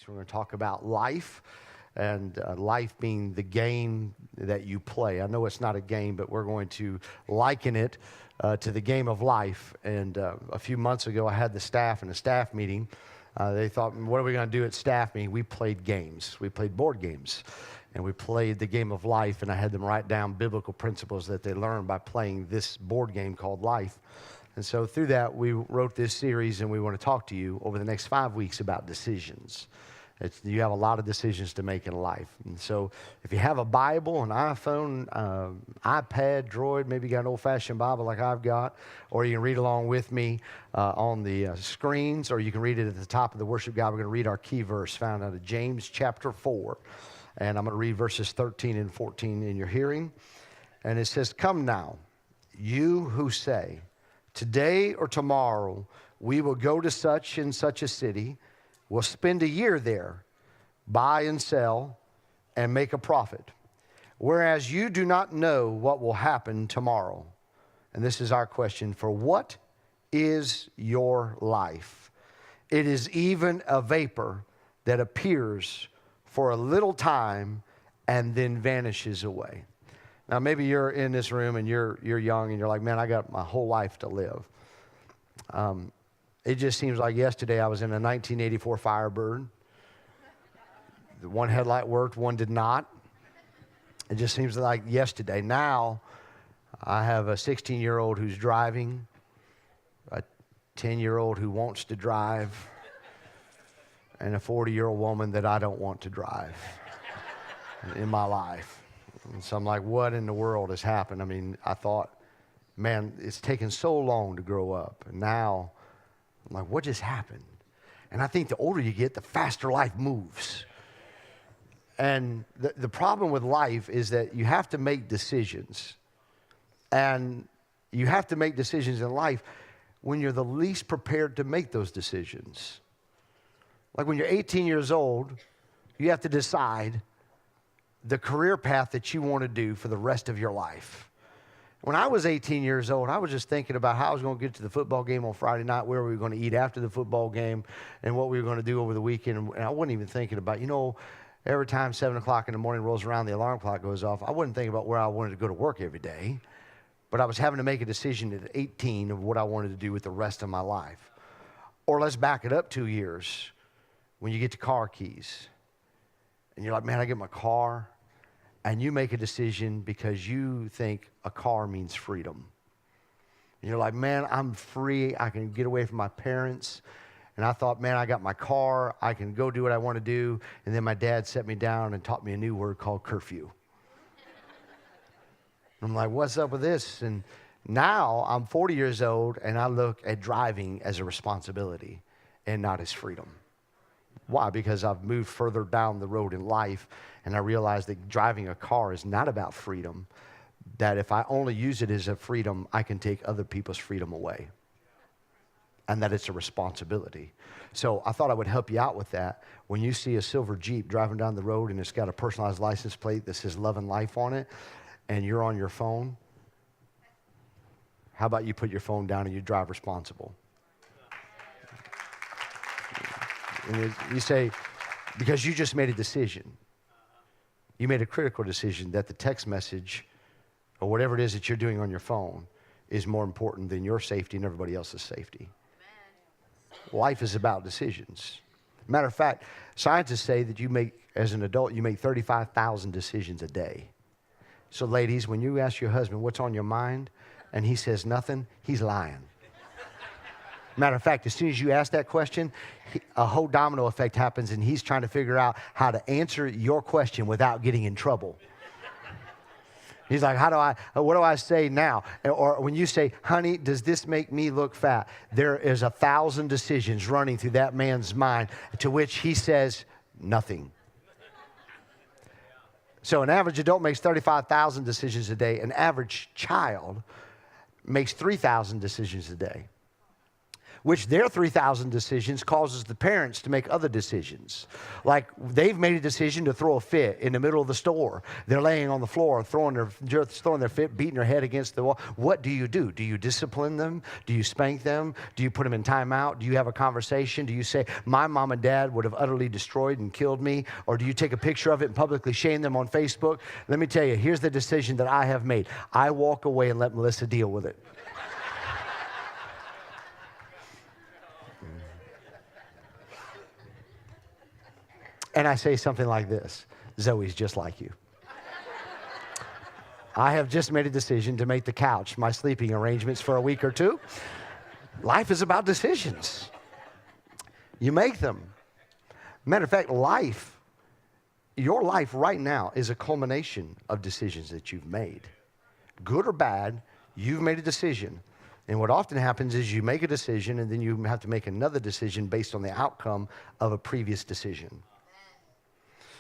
We're going to talk about life, and life being the game that you play. I know it's not a game, but we're going to liken it to the game of life. And a few months ago, I had the staff in a staff meeting. They thought, what are we going to do at staff meeting? We played games. We played board games. And we played the game of life, and I had them write down biblical principles that they learned by playing this board game called life. And so through that, we wrote this series, and we want to talk to you over the next 5 weeks about decisions. You have a lot of decisions to make in life. And so if you have a Bible, an iPhone, iPad, Droid, maybe you got an old-fashioned Bible like I've got, or you can read along with me on the screens, or you can read it at the top of the worship guide. We're going to read our key verse found out of James chapter 4. And I'm going to read verses 13 and 14 in your hearing. And it says, "Come now, you who say, today or tomorrow we will go to such and such a city, we'll spend a year there, buy and sell, and make a profit. Whereas you do not know what will happen tomorrow." And this is our question: for what is your life? It is even a vapor that appears for a little time and then vanishes away. Now, maybe you're in this room and you're young and you're like, man, I got my whole life to live. It just seems like yesterday I was in a 1984 Firebird. The one headlight worked, one did not. It just seems like yesterday. Now, I have a 16-year-old who's driving, a 10-year-old who wants to drive, and a 40-year-old woman that I don't want to drive in my life. And so I'm like, what in the world has happened? I mean, I thought, man, it's taken so long to grow up. And now, I'm like, what just happened? And I think the older you get, the faster life moves. And the problem with life is that you have to make decisions. And you have to make decisions in life when you're the least prepared to make those decisions. Like when you're 18 years old, you have to decide the career path that you want to do for the rest of your life. When I was 18 years old, I was just thinking about how I was going to get to the football game on Friday night, where we were going to eat after the football game, and what we were going to do over the weekend. And I wasn't even thinking about, every time 7 o'clock in the morning rolls around, the alarm clock goes off. I wasn't thinking about where I wanted to go to work every day, but I was having to make a decision at 18 of what I wanted to do with the rest of my life. Or let's back it up 2 years. When you get the car keys, and you're like, man, I get my car, and you make a decision because you think a car means freedom. And you're like, man, I'm free. I can get away from my parents. And I thought, man, I got my car. I can go do what I want to do. And then my dad set me down and taught me a new word called curfew. I'm like, what's up with this? And now I'm 40 years old, and I look at driving as a responsibility and not as freedom. Why? Because I've moved further down the road in life, and I realized that driving a car is not about freedom, that if I only use it as a freedom, I can take other people's freedom away, and that it's a responsibility. So I thought I would help you out with that. When you see a silver Jeep driving down the road and it's got a personalized license plate that says Love and Life on it, and you're on your phone, how about you put your phone down and you drive responsible? And you say, because you just made a decision. You made a critical decision that the text message or whatever it is that you're doing on your phone is more important than your safety and everybody else's safety. Amen. Life is about decisions. Matter of fact, scientists say that as an adult, you make 35,000 decisions a day. So ladies, when you ask your husband what's on your mind and he says nothing, he's lying. Matter of fact, as soon as you ask that question, a whole domino effect happens, and he's trying to figure out how to answer your question without getting in trouble. He's like, what do I say now? Or when you say, honey, does this make me look fat? There is 1,000 decisions running through that man's mind, to which he says nothing. So an average adult makes 35,000 decisions a day. An average child makes 3,000 decisions a day. which their 3,000 decisions causes the parents to make other decisions. Like they've made a decision to throw a fit in the middle of the store. They're laying on the floor, throwing their fit, beating their head against the wall. What do you do? Do you discipline them? Do you spank them? Do you put them in timeout? Do you have a conversation? Do you say, my mom and dad would have utterly destroyed and killed me? Or do you take a picture of it and publicly shame them on Facebook? Let me tell you, here's the decision that I have made. I walk away and let Melissa deal with it. And I say something like this, Zoe's just like you. I have just made a decision to make the couch my sleeping arrangements for a week or two. Life is about decisions. You make them. Matter of fact, your life right now is a culmination of decisions that you've made. Good or bad, you've made a decision. And what often happens is you make a decision and then you have to make another decision based on the outcome of a previous decision.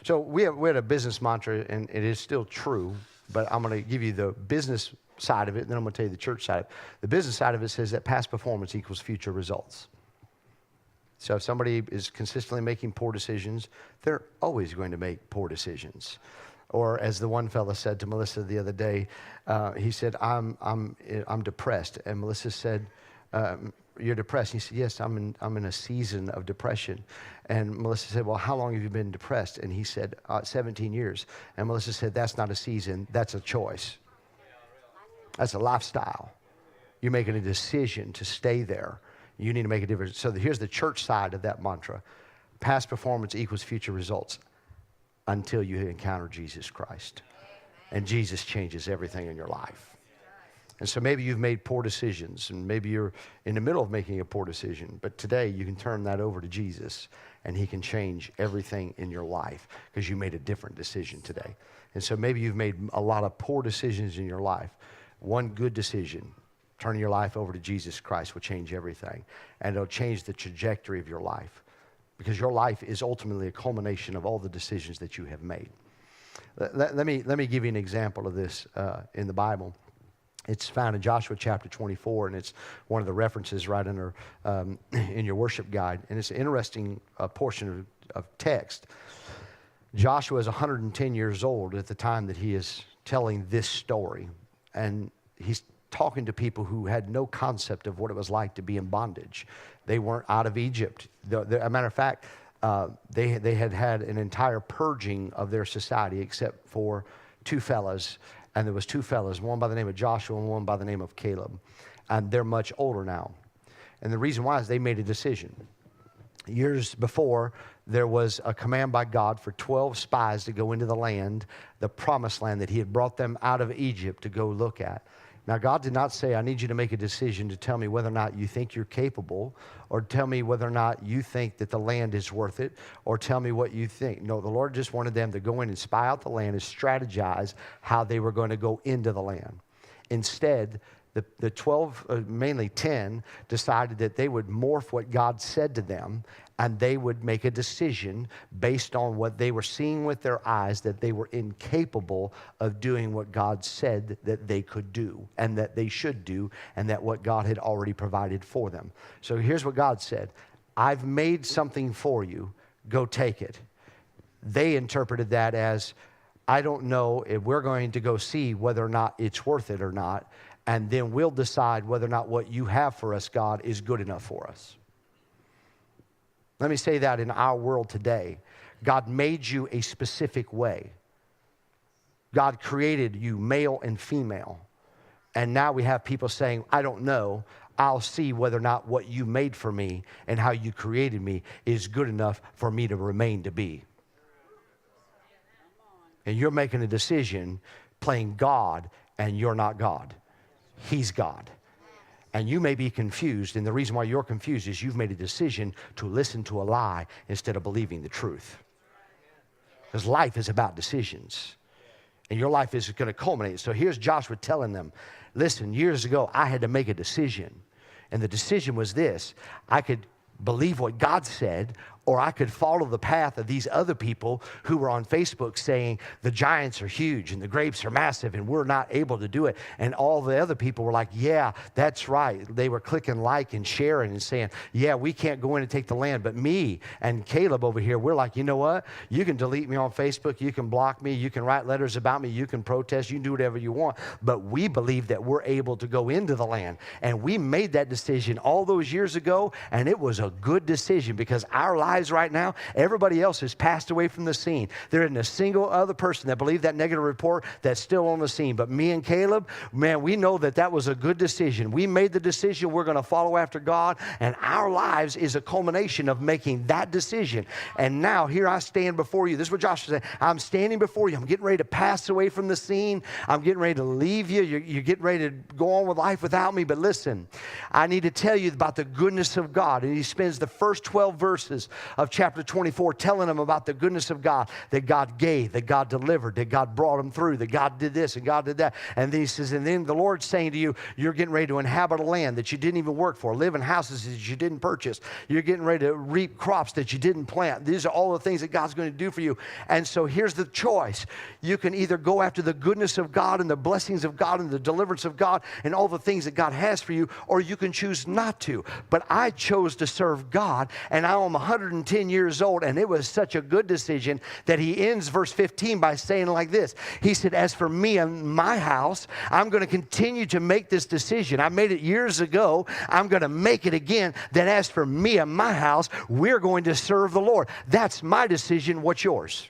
So we had a business mantra, and it is still true, but I'm going to give you the business side of it, and then I'm going to tell you the church side of it. The business side of it says that past performance equals future results. So if somebody is consistently making poor decisions, they're always going to make poor decisions. Or as the one fella said to Melissa the other day, he said, I'm depressed. And Melissa said, you're depressed? He said, yes, I'm in a season of depression. And Melissa said, well, how long have you been depressed? And he said, 17 years. And Melissa said, that's not a season, that's a choice. That's a lifestyle. You're making a decision to stay there. You need to make a difference. So here's the church side of that mantra. Past performance equals future results until you encounter Jesus Christ. And Jesus changes everything in your life. And so maybe you've made poor decisions, and maybe you're in the middle of making a poor decision. But today you can turn that over to Jesus, and he can change everything in your life because you made a different decision today. And so maybe you've made a lot of poor decisions in your life. One good decision, turning your life over to Jesus Christ, will change everything. And it'll change the trajectory of your life because your life is ultimately a culmination of all the decisions that you have made. Let me give you an example of this in the Bible. It's found in Joshua chapter 24, and it's one of the references right under in your worship guide. And it's an interesting portion of text. Joshua is 110 years old at the time that he is telling this story. And he's talking to people who had no concept of what it was like to be in bondage. They weren't out of Egypt. As a matter of fact, they had had an entire purging of their society except for two fellas. And there was two fellas, one by the name of Joshua and one by the name of Caleb. And they're much older now. And the reason why is they made a decision. Years before, there was a command by God for 12 spies to go into the land, the promised land that he had brought them out of Egypt to go look at. Now, God did not say, I need you to make a decision to tell me whether or not you think you're capable, or tell me whether or not you think that the land is worth it, or tell me what you think. No, the Lord just wanted them to go in and spy out the land and strategize how they were going to go into the land. Instead, the 12, mainly 10, decided that they would morph what God said to them, and they would make a decision based on what they were seeing with their eyes, that they were incapable of doing what God said that they could do and that they should do, and that what God had already provided for them. So here's what God said. I've made something for you. Go take it. They interpreted that as, I don't know if we're going to go see whether or not it's worth it or not, and then we'll decide whether or not what you have for us, God, is good enough for us. Let me say that in our world today. God made you a specific way. God created you male and female. And now we have people saying, I don't know. I'll see whether or not what you made for me and how you created me is good enough for me to remain to be. And you're making a decision playing God, and you're not God. He's God. And you may be confused, and the reason why you're confused is you've made a decision to listen to a lie instead of believing the truth. Because life is about decisions. And your life is going to culminate. So here's Joshua telling them, listen, years ago, I had to make a decision. And the decision was this. I could believe what God said, Or I could follow the path of these other people who were on Facebook saying the giants are huge and the grapes are massive and we're not able to do it. And all the other people were like, yeah, that's right. They were clicking like and sharing and saying, yeah, we can't go in and take the land. But me and Caleb over here, we're like, you know what? You can delete me on Facebook. You can block me. You can write letters about me. You can protest. You can do whatever you want. But we believe that we're able to go into the land. And we made that decision all those years ago. And it was a good decision because our lives right now, everybody else has passed away from the scene. There isn't a single other person that believed that negative report that's still on the scene. But me and Caleb, man, we know that that was a good decision. We made the decision we're going to follow after God, and our lives is a culmination of making that decision. And now here I stand before you. This is what Joshua said. I'm standing before you. I'm getting ready to pass away from the scene. I'm getting ready to leave you. You're getting ready to go on with life without me. But listen, I need to tell you about the goodness of God. And he spends the first 12 verses of chapter 24 telling them about the goodness of God, that God gave, that God delivered, that God brought them through, that God did this and God did that. And then he says, and then the Lord's saying to you, you're getting ready to inhabit a land that you didn't even work for, live in houses that you didn't purchase. You're getting ready to reap crops that you didn't plant. These are all the things that God's going to do for you. And so here's the choice. You can either go after the goodness of God and the blessings of God and the deliverance of God and all the things that God has for you, or you can choose not to. But I chose to serve God, and I am 110 years old, and it was such a good decision that he ends verse 15 by saying like this. He said, as for me and my house, I'm going to continue to make this decision. I made it years ago. I'm going to make it again, that as for me and my house, we're going to serve the Lord. That's my decision. What's yours?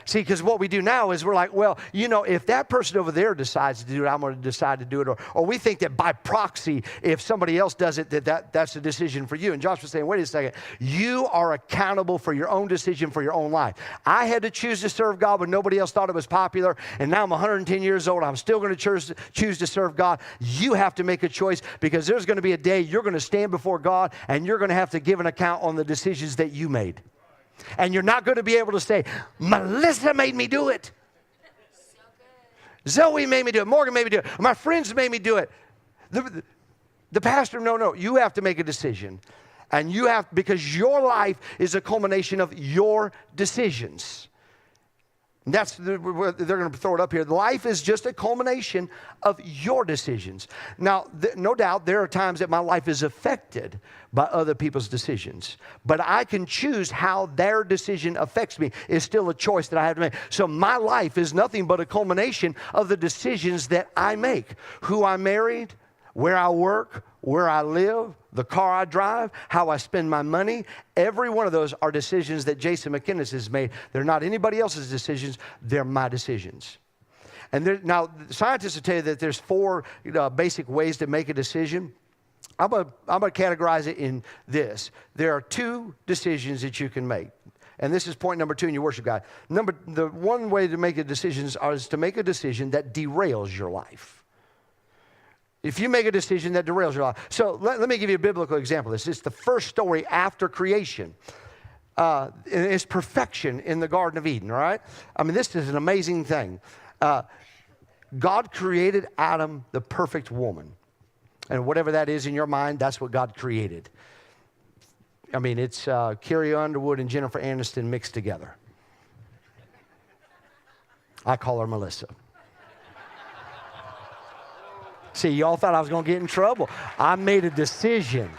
See, because what we do now is we're like, well, you know, if that person over there decides to do it, I'm going to decide to do it. Or we think that by proxy, if somebody else does it, that's a decision for you. And Joshua's saying, wait a second, you are accountable for your own decision for your own life. I had to choose to serve God when nobody else thought it was popular, and now I'm 110 years old. I'm still going to choose to serve God. You have to make a choice, because there's going to be a day you're going to stand before God, and you're going to have to give an account on the decisions that you made. And you're not going to be able to say, Melissa made me do it. Zoe made me do it. Morgan made me do it. My friends made me do it. The pastor, no. You have to make a decision. And you have, because your life is a culmination of your decisions. That's they're going to throw it up here. Life is just a culmination of your decisions. Now, no doubt there are times that my life is affected by other people's decisions. But I can choose how their decision affects me. It's still a choice that I have to make. So my life is nothing but a culmination of the decisions that I make. Who I married, where I work, where I live, the car I drive, how I spend my money. Every one of those are decisions that Jason McKinnies has made. They're not anybody else's decisions. They're my decisions. And now, scientists will tell you that there's 4 basic ways to make a decision. I'm going to categorize it in this. There are 2 decisions that you can make. And this is point number 2 in your worship guide. The one way to make a decision is to make a decision that derails your life. If you make a decision that derails your life. So let me give you a biblical example of this. It's the first story after creation. It's perfection in the Garden of Eden, all right? I mean, this is an amazing thing. God created Adam, the perfect woman. And whatever that is in your mind, that's what God created. I mean, it's Carrie Underwood and Jennifer Aniston mixed together. I call her Melissa. See, y'all thought I was going to get in trouble. I made a decision.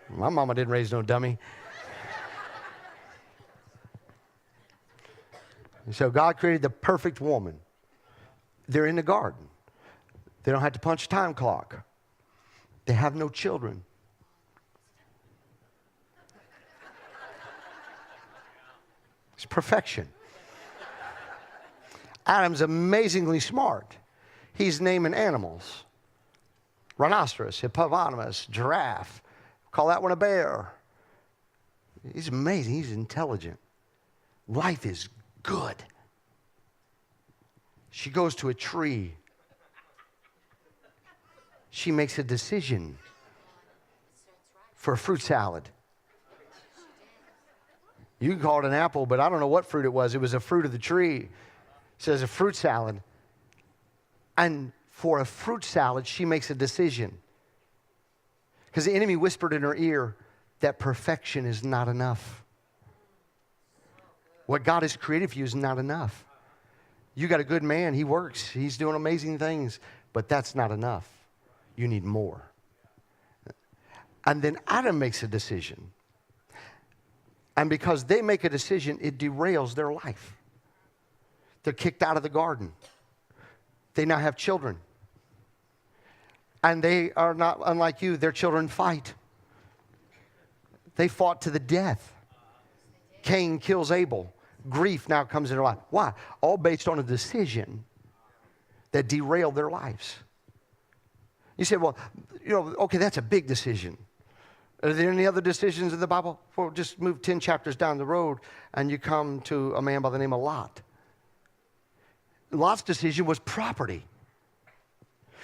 My mama didn't raise no dummy. So God created the perfect woman. They're in the garden. They don't have to punch a time clock. They have no children. It's perfection. Adam's amazingly smart. He's naming animals. Rhinoceros, hippopotamus, giraffe. Call that one a bear. He's amazing. He's intelligent. Life is good. She goes to a tree. She makes a decision for a fruit salad. You can call it an apple, but I don't know what fruit it was. It was a fruit of the tree. It says a fruit salad. And for a fruit salad, she makes a decision. Because the enemy whispered in her ear that perfection is not enough. What God has created for you is not enough. You got a good man. He works. He's doing amazing things. But that's not enough. You need more. And then Adam makes a decision. And because they make a decision, it derails their life. They're kicked out of the garden. They now have children. And they are not unlike you. Their children fight. They fought to the death. Cain kills Abel. Grief now comes into their life. Why? All based on a decision that derailed their lives. You say, well, okay, that's a big decision. Are there any other decisions in the Bible? Well, just move 10 chapters down the road and you come to a man by the name of Lot. Lot's decision was property.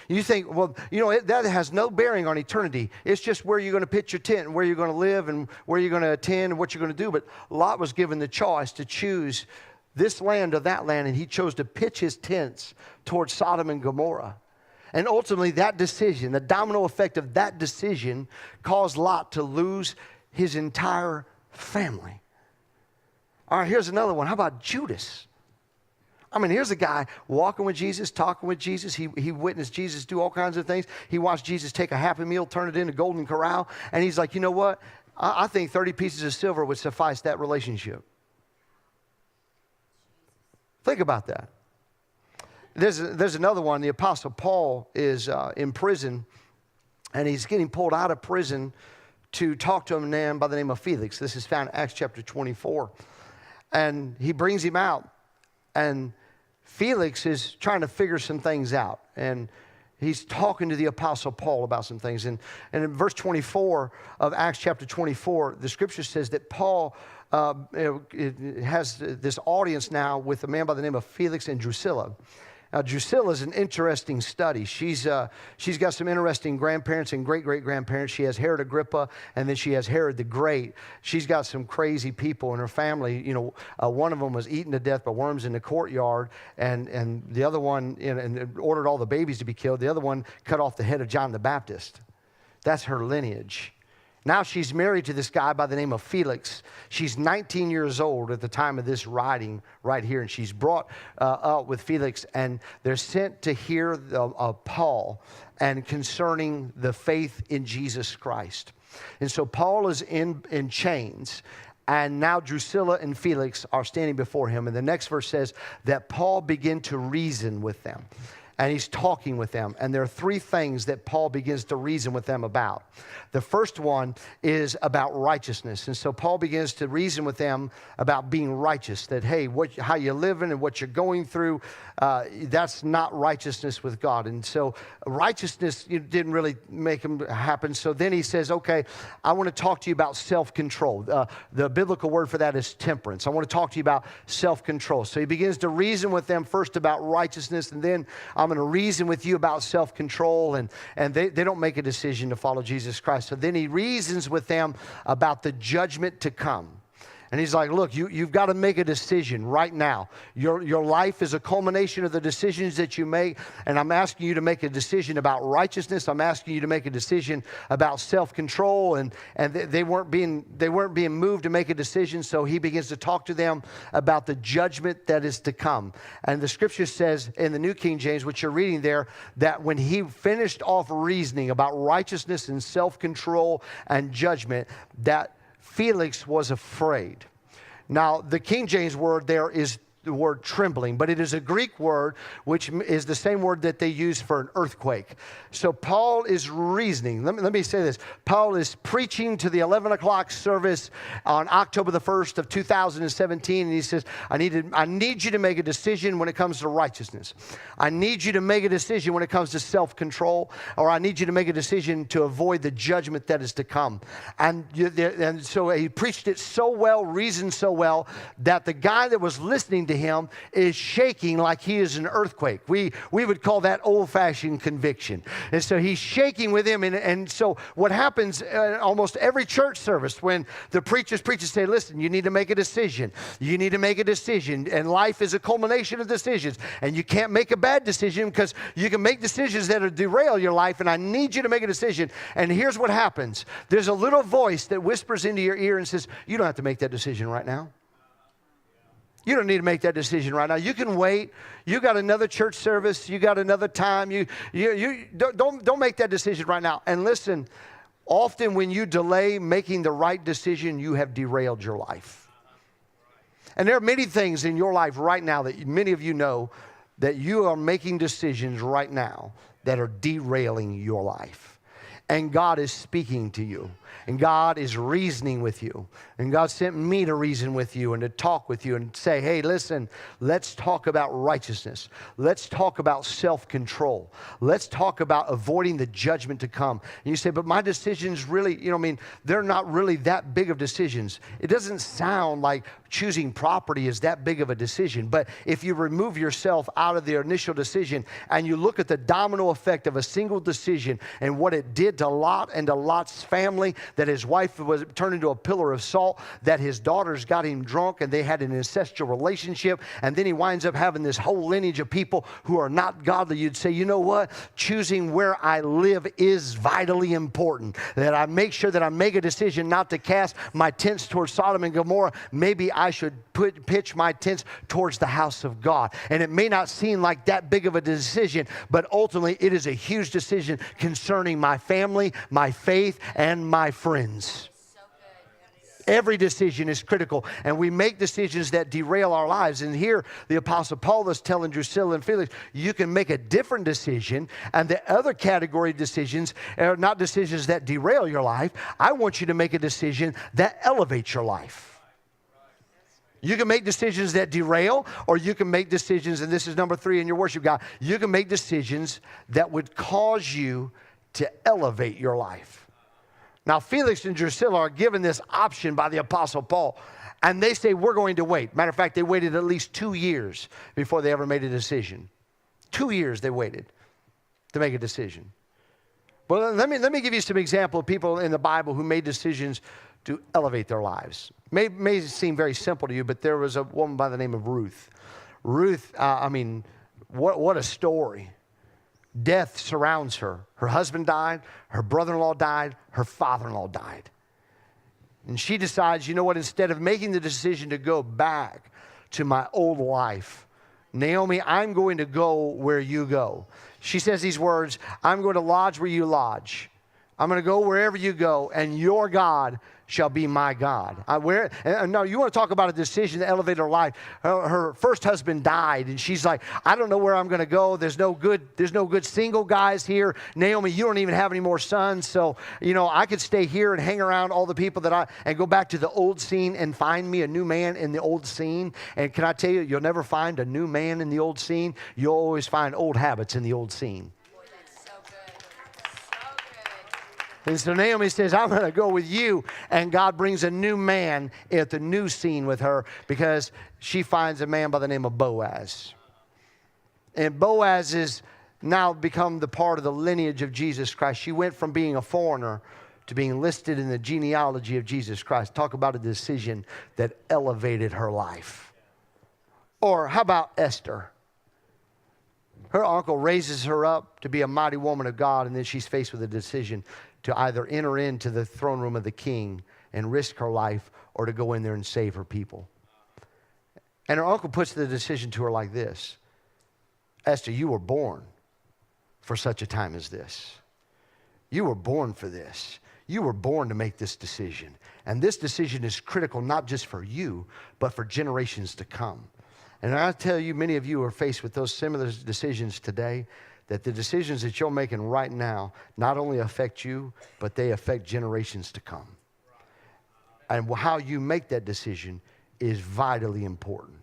You think, well, that has no bearing on eternity. It's just where you're going to pitch your tent and where you're going to live and where you're going to attend and what you're going to do. But Lot was given the choice to choose this land or that land, and he chose to pitch his tents towards Sodom and Gomorrah. And ultimately, that decision, the domino effect of that decision, caused Lot to lose his entire family. All right, here's another one. How about Judas? I mean, here's a guy walking with Jesus, talking with Jesus. He witnessed Jesus do all kinds of things. He watched Jesus take a Happy Meal, turn it into Golden Corral. And he's like, you know what? I think 30 pieces of silver would suffice that relationship. Think about that. There's another one. The Apostle Paul is in prison, and he's getting pulled out of prison to talk to a man by the name of Felix. This is found in Acts chapter 24. And he brings him out, and Felix is trying to figure some things out. And he's talking to the Apostle Paul about some things. And in verse 24 of Acts chapter 24, the scripture says that Paul has this audience now with a man by the name of Felix and Drusilla. Now, Drusilla is an interesting study. She's got some interesting grandparents and great-great-grandparents. She has Herod Agrippa, and then she has Herod the Great. She's got some crazy people in her family. One of them was eaten to death by worms in the courtyard, and the other one and ordered all the babies to be killed. The other one cut off the head of John the Baptist. That's her lineage. Now she's married to this guy by the name of Felix. She's 19 years old at the time of this writing right here. And she's brought up with Felix. And they're sent to hear Paul and concerning the faith in Jesus Christ. And so Paul is in chains. And now Drusilla and Felix are standing before him. And the next verse says that Paul began to reason with them. And he's talking with them. And there are three things that Paul begins to reason with them about. The first one is about righteousness. And so Paul begins to reason with them about being righteous. That, hey, how you're living and what you're going through, that's not righteousness with God. And so righteousness didn't really make him happen. So then he says, okay, I want to talk to you about self-control. The biblical word for that is temperance. I want to talk to you about self-control. So he begins to reason with them first about righteousness, and then I'm going to reason with you about self-control, and they don't make a decision to follow Jesus Christ. So then he reasons with them about the judgment to come. And he's like, look, you've got to make a decision right now. Your life is a culmination of the decisions that you make. And I'm asking you to make a decision about righteousness. I'm asking you to make a decision about self-control. And they weren't being moved to make a decision. So he begins to talk to them about the judgment that is to come. And the scripture says in the New King James, which you're reading there, that when he finished off reasoning about righteousness and self-control and judgment, that Felix was afraid. Now, the King James word there is the word trembling, but it is a Greek word which is the same word that they use for an earthquake. So Paul is reasoning. Let me say this. Paul is preaching to the 11 o'clock service on October the 1st of 2017, and he says, I need you to make a decision when it comes to righteousness. I need you to make a decision when it comes to self-control, or I need you to make a decision to avoid the judgment that is to come. And so he preached it so well, reasoned so well, that the guy that was listening to him is shaking like he is an earthquake. We would call that old-fashioned conviction. And so he's shaking with him. And so what happens almost every church service when the preachers say, listen, you need to make a decision. You need to make a decision. And life is a culmination of decisions. And you can't make a bad decision because you can make decisions that will derail your life. And I need you to make a decision. And here's what happens. There's a little voice that whispers into your ear and says, you don't have to make that decision right now. You don't need to make that decision right now. You can wait. You got another church service. You got another time. You don't make that decision right now. And listen, often when you delay making the right decision, you have derailed your life. And there are many things in your life right now that many of you know that you are making decisions right now that are derailing your life. And God is speaking to you. And God is reasoning with you. And God sent me to reason with you and to talk with you and say, hey, listen, let's talk about righteousness. Let's talk about self-control. Let's talk about avoiding the judgment to come. And you say, but my decisions really, they're not really that big of decisions. It doesn't sound like choosing property is that big of a decision. But if you remove yourself out of the initial decision and you look at the domino effect of a single decision and what it did to Lot and to Lot's family, that his wife was turned into a pillar of salt, that his daughters got him drunk and they had an incestual relationship, and then he winds up having this whole lineage of people who are not godly. You'd say, you know what? Choosing where I live is vitally important. That I make sure that I make a decision not to cast my tents towards Sodom and Gomorrah. Maybe I should pitch my tents towards the house of God. And it may not seem like that big of a decision, but ultimately it is a huge decision concerning my family, my faith, and my friends. Every decision is critical, and we make decisions that derail our lives. And here, the Apostle Paul is telling Drusilla and Felix, you can make a different decision, and the other category of decisions are not decisions that derail your life. I want you to make a decision that elevates your life. You can make decisions that derail, or you can make decisions, and this is number 3 in your worship guide, you can make decisions that would cause you to elevate your life. Now, Felix and Drusilla are given this option by the Apostle Paul, and they say, we're going to wait. Matter of fact, they waited at least 2 years before they ever made a decision. 2 years they waited to make a decision. Well, let me give you some example of people in the Bible who made decisions to elevate their lives. May seem very simple to you, but there was a woman by the name of Ruth. Ruth, what a story. Death surrounds her. Her husband died, her brother-in-law died, her father-in-law died. And she decides, you know what, instead of making the decision to go back to my old life, Naomi, I'm going to go where you go. She says these words, I'm going to lodge where you lodge. I'm going to go wherever you go, and your God shall be my God. No, you want to talk about a decision that elevated her life. Her first husband died, and she's like, I don't know where I'm going to go. There's no good single guys here. Naomi, you don't even have any more sons, so I could stay here and hang around all the people and go back to the old scene and find me a new man in the old scene. And can I tell you, you'll never find a new man in the old scene. You'll always find old habits in the old scene. And so Naomi says, I'm going to go with you. And God brings a new man at the new scene with her because she finds a man by the name of Boaz. And Boaz is now become the part of the lineage of Jesus Christ. She went from being a foreigner to being listed in the genealogy of Jesus Christ. Talk about a decision that elevated her life. Or how about Esther? Her uncle raises her up to be a mighty woman of God, and then she's faced with a decision to either enter into the throne room of the king and risk her life, or to go in there and save her people. And her uncle puts the decision to her like this: Esther, you were born for such a time as this. You were born for this. You were born to make this decision. And this decision is critical not just for you, but for generations to come. And I tell you, many of you are faced with those similar decisions today, that the decisions that you're making right now not only affect you, but they affect generations to come. And how you make that decision is vitally important.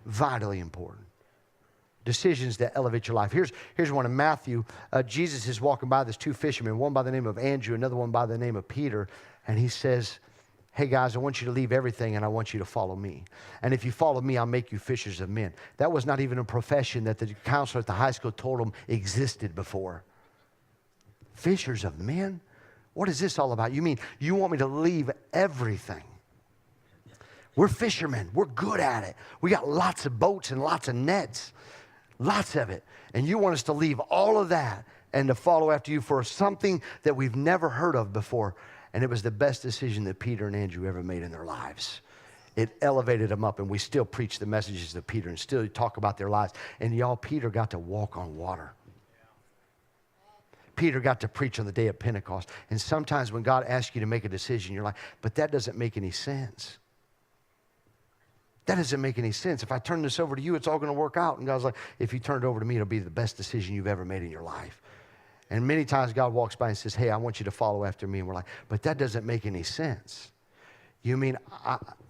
Vitally important. Decisions that elevate your life. Here's one in Matthew. Jesus is walking by. There's 2 fishermen, one by the name of Andrew, another one by the name of Peter. And he says, hey guys, I want you to leave everything and I want you to follow me. And if you follow me, I'll make you fishers of men. That was not even a profession that the counselor at the high school told them existed before. Fishers of men? What is this all about? You mean you want me to leave everything? We're fishermen. We're good at it. We got lots of boats and lots of nets, lots of it. And you want us to leave all of that and to follow after you for something that we've never heard of before. And it was the best decision that Peter and Andrew ever made in their lives. It elevated them up, and we still preach the messages of Peter and still talk about their lives. And y'all, Peter got to walk on water. Peter got to preach on the day of Pentecost. And sometimes when God asks you to make a decision, you're like, but that doesn't make any sense. That doesn't make any sense. If I turn this over to you, it's all going to work out. And God's like, if you turn it over to me, it'll be the best decision you've ever made in your life. And many times God walks by and says, hey, I want you to follow after me. And we're like, but that doesn't make any sense. You mean,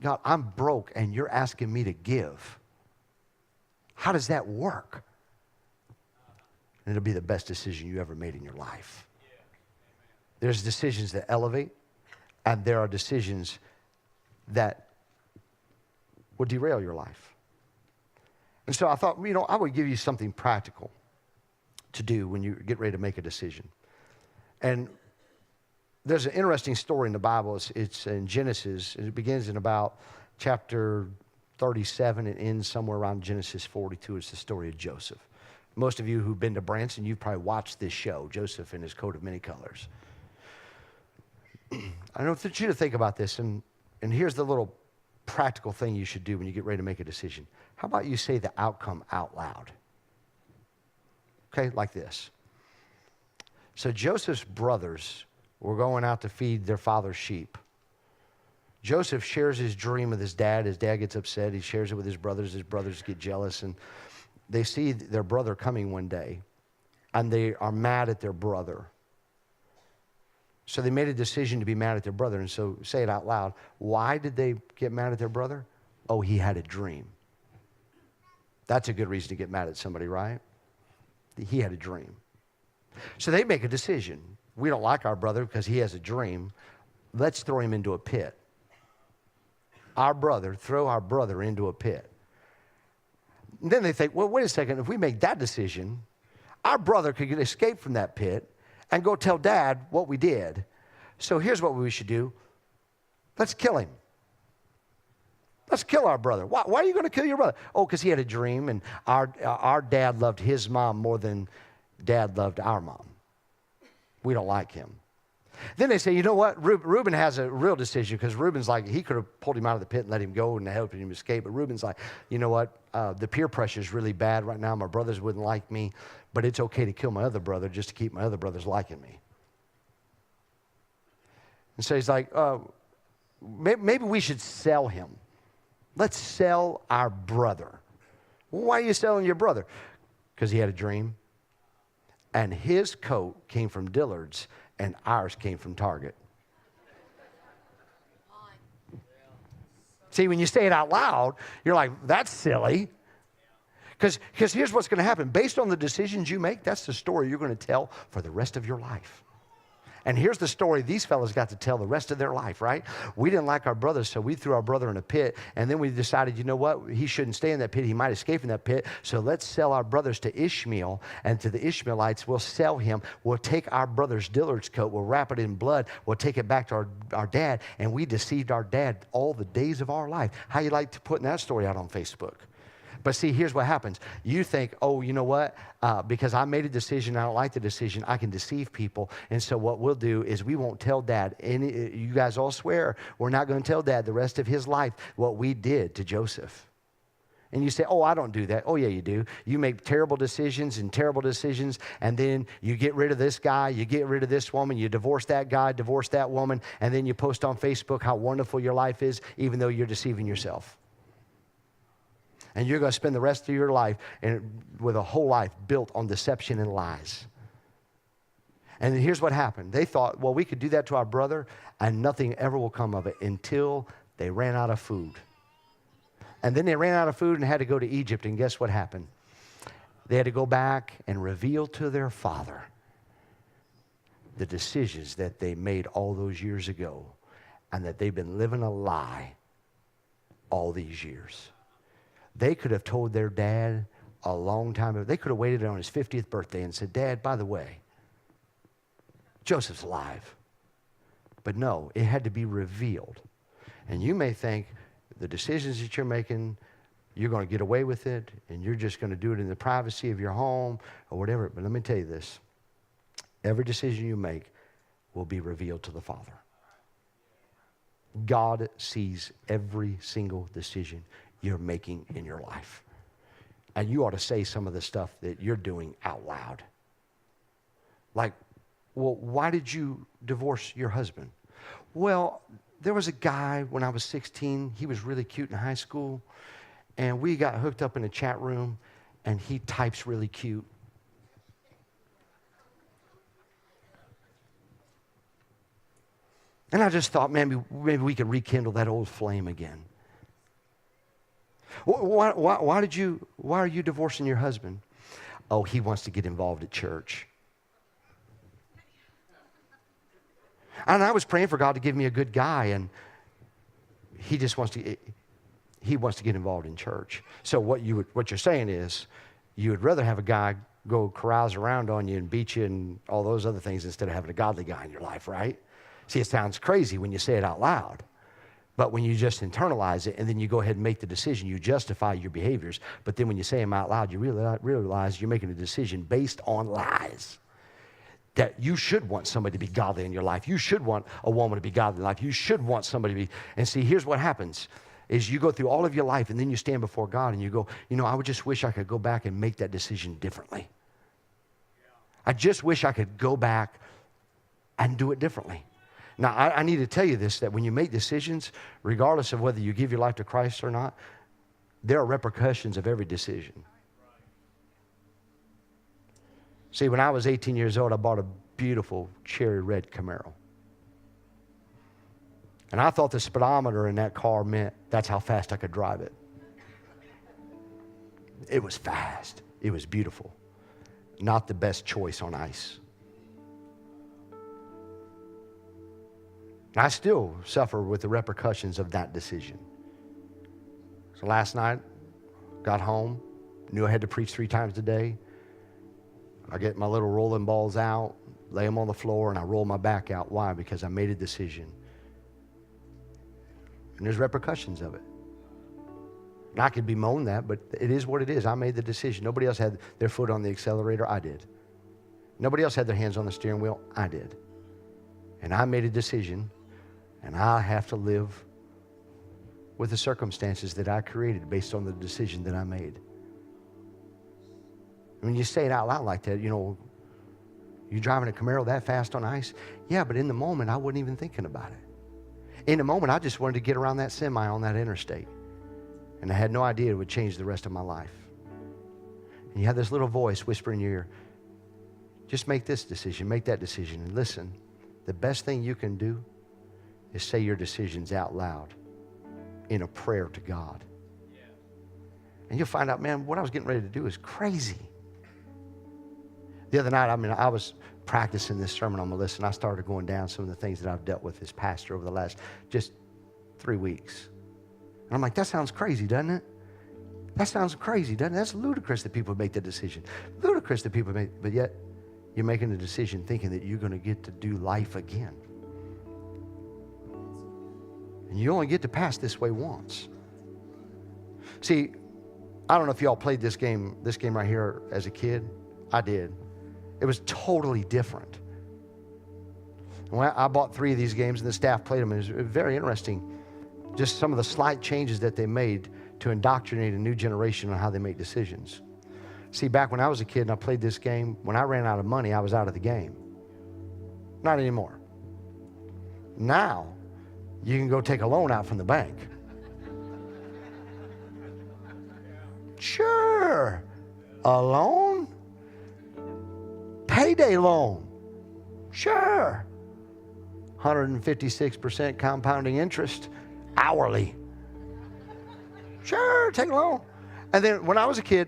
God, I'm broke and you're asking me to give. How does that work? And it'll be the best decision you ever made in your life. There's decisions that elevate, and there are decisions that will derail your life. And so I thought, I would give you something practical to do when you get ready to make a decision. And there's an interesting story in the Bible. It's in Genesis. It begins in about chapter 37 and ends somewhere around Genesis 42. It's the story of Joseph. Most of you who've been to Branson, you've probably watched this show, Joseph and his coat of many colors. I want you to think about this, and here's the little practical thing you should do when you get ready to make a decision. How about you say the outcome out loud? Okay, like this. So Joseph's brothers were going out to feed their father's sheep. Joseph shares his dream with his dad. His dad gets upset. He shares it with his brothers. His brothers get jealous, and they see their brother coming one day, and they are mad at their brother. So they made a decision to be mad at their brother, and so say it out loud. Why did they get mad at their brother? Oh, he had a dream. That's a good reason to get mad at somebody, right? He had a dream. So they make a decision. We don't like our brother because he has a dream. Let's throw him into a pit. Throw our brother into a pit. And then they think, well, wait a second. If we make that decision, our brother could escape from that pit and go tell Dad what we did. So here's what we should do. Let's kill him. Let's kill our brother. Why are you going to kill your brother? Oh, because he had a dream, and our dad loved his mom more than Dad loved our mom. We don't like him. Then they say, you know what? Reuben has a real decision, because Reuben's like, he could have pulled him out of the pit and let him go and helped him escape. But Reuben's like, you know what? The peer pressure is really bad right now. My brothers wouldn't like me, but it's okay to kill my other brother just to keep my other brothers liking me. And so he's like, maybe we should sell him. Let's sell our brother. Well, why are you selling your brother? Because he had a dream. And his coat came from Dillard's, and ours came from Target. See, when you say it out loud, you're like, that's silly. Because here's what's going to happen. Based on the decisions you make, that's the story you're going to tell for the rest of your life. And here's the story these fellas got to tell the rest of their life, right? We didn't like our brother, so we threw our brother in a pit. And then we decided, you know what? He shouldn't stay in that pit. He might escape from that pit. So let's sell our brothers to Ishmael. And to the Ishmaelites, we'll sell him. We'll take our brother's Dillard's coat. We'll wrap it in blood. We'll take it back to our dad. And we deceived our dad all the days of our life. How you like to put that story out on Facebook? But see, here's what happens. You think, oh, you know what? Because I made a decision, I don't like the decision, I can deceive people. And so what we'll do is we won't tell Dad. You guys all swear we're not going to tell Dad the rest of his life what we did to Joseph. And you say, oh, I don't do that. Oh, yeah, you do. You make terrible decisions, and then you get rid of this guy, you get rid of this woman, you divorce that guy, divorce that woman, and then you post on Facebook how wonderful your life is, even though you're deceiving yourself. And you're going to spend the rest of your life with a whole life built on deception and lies. And here's what happened. They thought, well, we could do that to our brother, and nothing ever will come of it until they ran out of food. And then they ran out of food and had to go to Egypt, and guess what happened? They had to go back and reveal to their father the decisions that they made all those years ago. and that they've been living a lie all these years. They could have told their dad a long time ago. They could have waited on his 50th birthday and said, Dad, by the way, Joseph's alive. But no, it had to be revealed. And you may think the decisions that you're making, you're going to get away with it, and you're just going to do it in the privacy of your home or whatever. But let me tell you this. Every decision you make will be revealed to the Father. God sees every single decision you're making in your life. And you ought to say some of the stuff that you're doing out loud. Like, well, why did you divorce your husband? Well, there was a guy when I was 16. He was really cute in high school. And we got hooked up in a chat room, and he types really cute. And I just thought, maybe we could rekindle that old flame again. Why are you divorcing your husband? Oh, he wants to get involved at church. And I was praying for God to give me a good guy, and he wants to get involved in church. So what you're saying is, you would rather have a guy go carouse around on you and beat you and all those other things instead of having a godly guy in your life, right? See, it sounds crazy when you say it out loud. But when you just internalize it and then you go ahead and make the decision, you justify your behaviors. But then when you say them out loud, you realize you're making a decision based on lies. That you should want somebody to be godly in your life. You should want a woman to be godly in life. You should want somebody to be. And see, here's what happens. Is you go through all of your life and then you stand before God and you go, I would just wish I could go back and make that decision differently. I just wish I could go back and do it differently. Now, I need to tell you this, that when you make decisions, regardless of whether you give your life to Christ or not, there are repercussions of every decision. See, when I was 18 years old, I bought a beautiful cherry red Camaro. And I thought the speedometer in that car meant that's how fast I could drive it. It was fast. It was beautiful. Not the best choice on ice. I still suffer with the repercussions of that decision. So last night, got home, knew I had to preach 3 times a day. I get my little rolling balls out, lay them on the floor, and I roll my back out. Why? Because I made a decision. And there's repercussions of it. And I could bemoan that, but it is what it is. I made the decision. Nobody else had their foot on the accelerator. I did. Nobody else had their hands on the steering wheel. I did. And I made a decision, and I have to live with the circumstances that I created based on the decision that I made. When you say it out loud like that, you driving a Camaro that fast on ice? Yeah, but in the moment, I wasn't even thinking about it. In the moment, I just wanted to get around that semi on that interstate. And I had no idea it would change the rest of my life. And you have this little voice whispering in your ear, just make this decision, make that decision. And listen, the best thing you can do is say your decisions out loud in a prayer to God. Yeah. And you'll find out, man, what I was getting ready to do is crazy. The other night, I was practicing this sermon on my list, and I started going down some of the things that I've dealt with as pastor over the last just 3 weeks. And I'm like, that sounds crazy, doesn't it? That sounds crazy, doesn't it? That's ludicrous that people make that decision. Ludicrous that people make, but yet you're making a decision thinking that you're going to get to do life again. And you only get to pass this way once. See, I don't know if y'all played this game right here as a kid. I did. It was totally different. When I bought 3 of these games and the staff played them, it was very interesting. Just some of the slight changes that they made to indoctrinate a new generation on how they make decisions. See, back when I was a kid and I played this game, when I ran out of money, I was out of the game. Not anymore. Now, you can go take a loan out from the bank. Sure. A loan? Payday loan. Sure. 156% compounding interest hourly. Sure, take a loan. And then when I was a kid,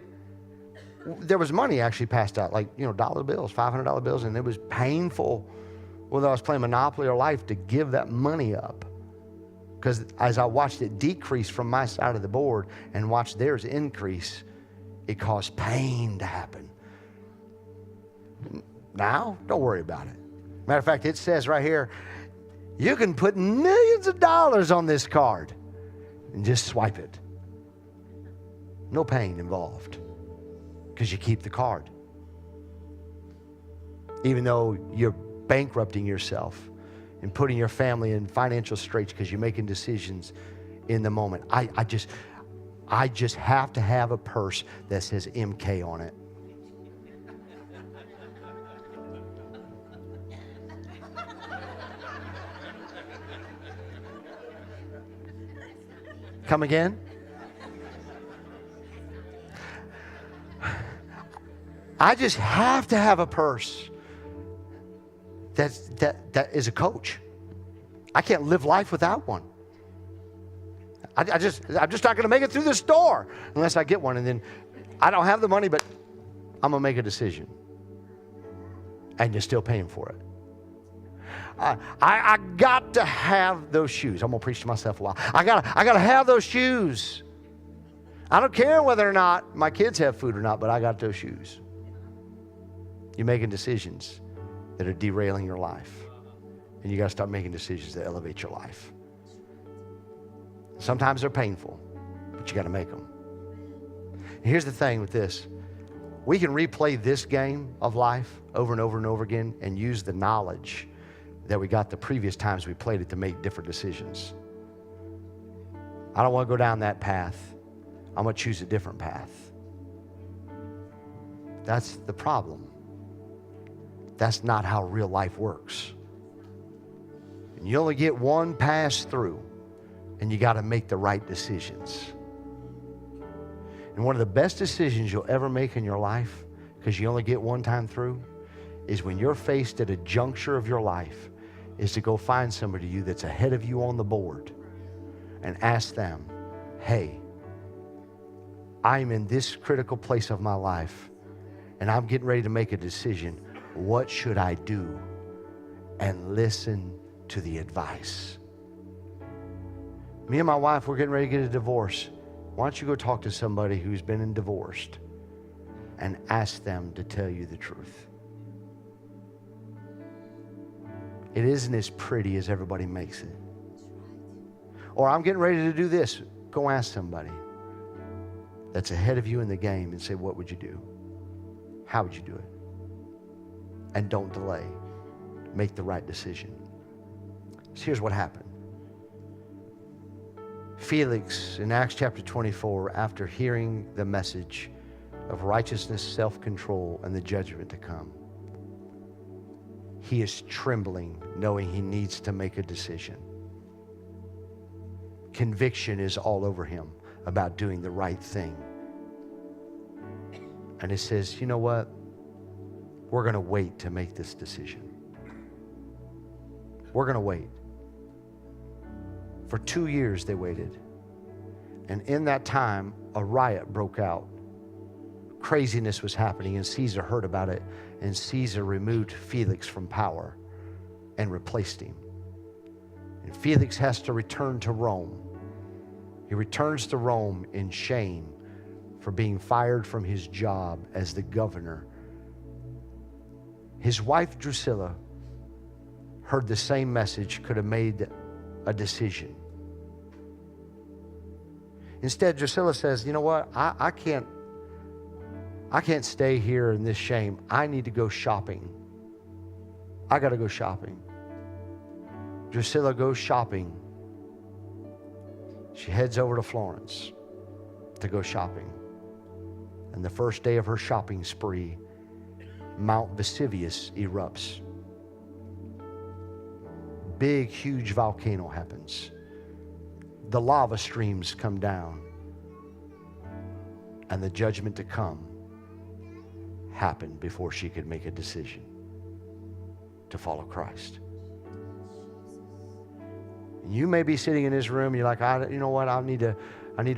there was money actually passed out, like, dollar bills, $500 bills, and it was painful whether I was playing Monopoly or Life to give that money up. Because as I watched it decrease from my side of the board and watched theirs increase, it caused pain to happen. Now, don't worry about it. Matter of fact, it says right here, you can put millions of dollars on this card and just swipe it. No pain involved because you keep the card. Even though you're bankrupting yourself and putting your family in financial straits because you're making decisions in the moment. I just have to have a purse that says MK on it. Come again? I just have to have a purse that is a coach. I can't live life without one. I'm just not going to make it through this door unless I get one. And then I don't have the money, but I'm going to make a decision. And you're still paying for it. I got to have those shoes. I'm going to preach to myself a while. I got to have those shoes. I don't care whether or not my kids have food or not, but I got those shoes. You're making decisions that are derailing your life. And you got to start making decisions that elevate your life. Sometimes they're painful, but you got to make them. And here's the thing with this. We can replay this game of life over and over and over again and use the knowledge that we got the previous times we played it to make different decisions. I don't want to go down that path. I'm going to choose a different path. That's the problem. That's not how real life works. And you only get one pass through, and you got to make the right decisions. And one of the best decisions you'll ever make in your life, because you only get one time through, is when you're faced at a juncture of your life, is to go find somebody you that's ahead of you on the board and ask them, hey, I'm in this critical place of my life, and I'm getting ready to make a decision. What should I do? And listen to the advice. Me and my wife, we're getting ready to get a divorce. Why don't you go talk to somebody who's been divorced and ask them to tell you the truth? It isn't as pretty as everybody makes it. Or I'm getting ready to do this. Go ask somebody that's ahead of you in the game and say, what would you do? How would you do it? And don't delay. Make the right decision. So here's what happened. Felix, in Acts chapter 24, after hearing the message of righteousness, self-control, and the judgment to come, he is trembling, knowing he needs to make a decision. Conviction is all over him about doing the right thing. And he says, you know what? We're going to wait to make this decision. We're going to wait. For 2 years they waited. And in that time, a riot broke out. Craziness was happening, and Caesar heard about it, and Caesar removed Felix from power and replaced him. And Felix has to return to Rome. He returns to Rome in shame for being fired from his job as the governor. His wife Drusilla heard the same message, could have made a decision. Instead, Drusilla says, you know what? I can't stay here in this shame. I need to go shopping. I got to go shopping. Drusilla goes shopping. She heads over to Florence to go shopping. And the first day of her shopping spree, Mount Vesuvius erupts. Big, huge volcano happens. The lava streams come down. And the judgment to come happened before she could make a decision to follow Christ. And you may be sitting in this room and you're like, you know what, I need to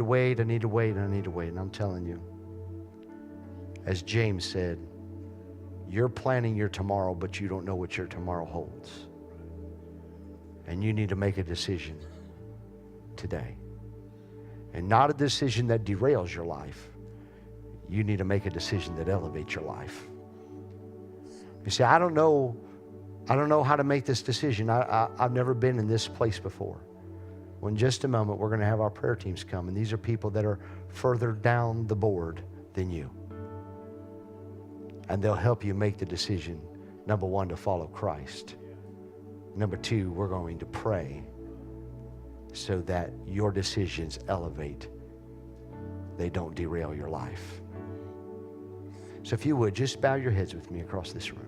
wait, and I'm telling you, as James said, you're planning your tomorrow, but you don't know what your tomorrow holds. And you need to make a decision. today. And not a decision that derails your life. You need to make a decision that elevates your life. You say, I don't know how to make this decision. I've never been in this place before. Well, in just a moment, we're going to have our prayer teams come, and these are people that are further down the board than you. And they'll help you make the decision, number one, to follow Christ. Number two, we're going to pray so that your decisions elevate. They don't derail your life. So if you would, just bow your heads with me across this room.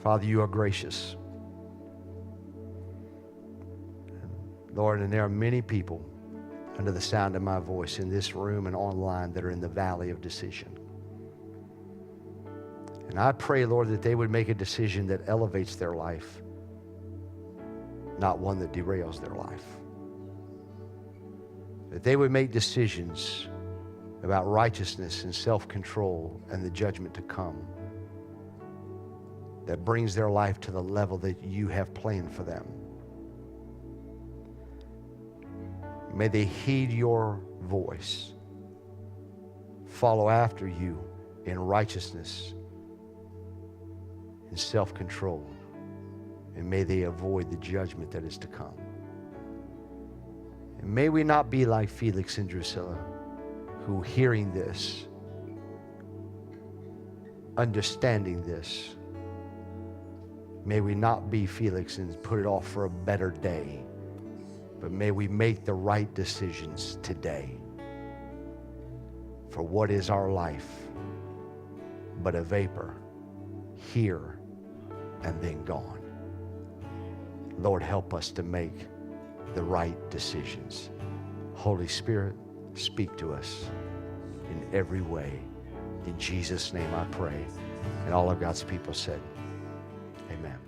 Father, you are gracious. Lord, and there are many people under the sound of my voice in this room and online that are in the valley of decision. And I pray, Lord, that they would make a decision that elevates their life, not one that derails their life. That they would make decisions about righteousness and self-control and the judgment to come that brings their life to the level that you have planned for them. May they heed your voice, follow after you in righteousness and self-control, and may they avoid the judgment that is to come. And may we not be like Felix and Drusilla, who hearing this, understanding this, may we not be Felix and put it off for a better day, but may we make the right decisions today. For what is our life but a vapor, here and then gone? Lord, help us to make the right decisions. Holy Spirit, speak to us in every way. In Jesus' name I pray. And all of God's people said, amen.